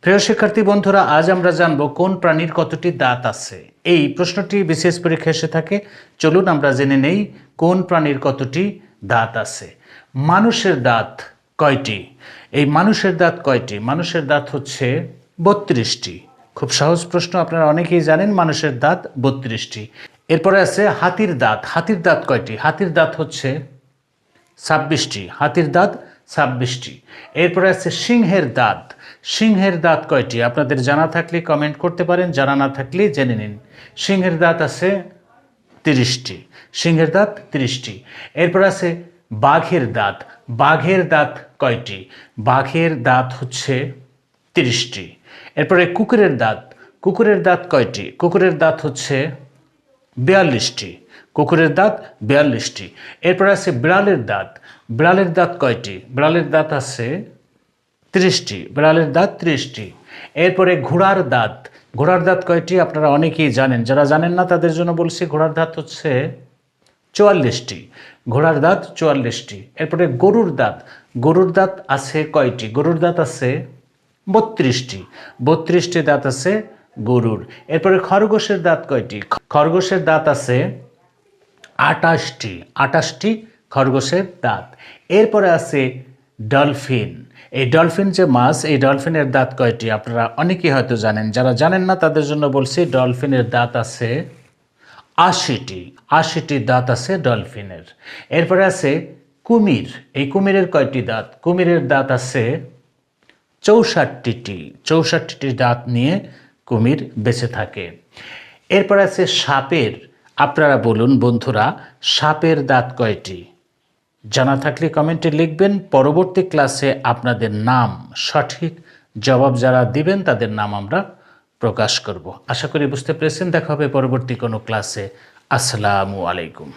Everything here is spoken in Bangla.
প্রিয় শিক্ষার্থী বন্ধুরা, আজ আমরা জানব কোন প্রাণীর কতটি দাঁত আছে। এই প্রশ্নটি বিশেষ পরীক্ষা এসে থাকে। চলুন আমরা জেনে নেই কোন প্রাণীর কতটি দাঁত আছে। মানুষের দাঁত কয়টি? এই মানুষের দাঁত কয়টি? মানুষের দাঁত হচ্ছে 32টি। খুব সহজ প্রশ্ন, আপনারা অনেকেই জানেন মানুষের দাঁত 32টি। এরপরে আছে হাতির দাঁত। হাতির দাঁত কয়টি? হাতির দাঁত হচ্ছে 26টি। হাতির দাঁত 26টি। এরপরে আছে সিংহের দাঁত। সিংহের দাঁত কয়টি? আপনাদের জানা থাকলে কমেন্ট করতে পারেন, জানা না থাকলে জেনে নিন। সিংহের দাঁত আছে 30টি। সিংহের দাঁত 30টি। এরপর আছে বাঘের দাঁত। বাঘের দাঁত কয়টি? বাঘের দাঁত হচ্ছে 30টি। এরপরে কুকুরের দাঁত। কুকুরের দাঁত কয়টি? কুকুরের দাঁত হচ্ছে 42টি। কুকুরের দাঁত 42টি। এরপর আছে বিড়ালের দাঁত। বিড়ালের দাঁত কয়টি? বিড়ালের দাঁত আছে 30টি। বিড়ালের দাঁত 30টি। এরপরে ঘোড়ার দাঁত। ঘোড়ার দাঁত কয়টি? আপনারা অনেকেই জানেন, যারা জানেন না তাদের জন্য বলছি, ঘোড়ার দাঁত হচ্ছে 44টি। ঘোড়ার দাঁত 44টি। এরপরে গরুর দাঁত। গরুর দাঁত আছে কয়টি? গরুর দাঁত আছে 32টি। 32টি দাঁত আছে গরুর। এরপরে খরগোশের দাঁত কয়টি? খরগোশের দাঁত আছে 28টি। 28টি খরগোশের দাঁত। এরপরে আছে ডলফিন। এই ডলফিন যে মাছ, এই ডলফিনের দাঁত কয়টি? আপনারা অনেকেই হয়তো জানেন, যারা জানেন না তাদের জন্য বলছি, ডলফিনের দাঁত আছে 80টি। 80টি দাঁত আছে ডলফিনের। এরপরে আছে কুমির। এই কুমিরের কয়টি দাঁত? কুমিরের দাঁত আছে 64টি। 64টি দাঁত নিয়ে কুমির বেঁচে থাকে। এরপর আছে সাপের। আপনারা বলুন বন্ধুরা, সাপের দাঁত কয়টি? জানা থাকলে কমেন্টে লিখবেন। পরবর্তী ক্লাসে আপনাদের নাম, সঠিক জবাব যারা দিবেন তাদের নাম আমরা প্রকাশ করব। আশা করি বুঝতে পেরেছেন। দেখা হবে পরবর্তী কোনো ক্লাসে। আসসালামু আলাইকুম।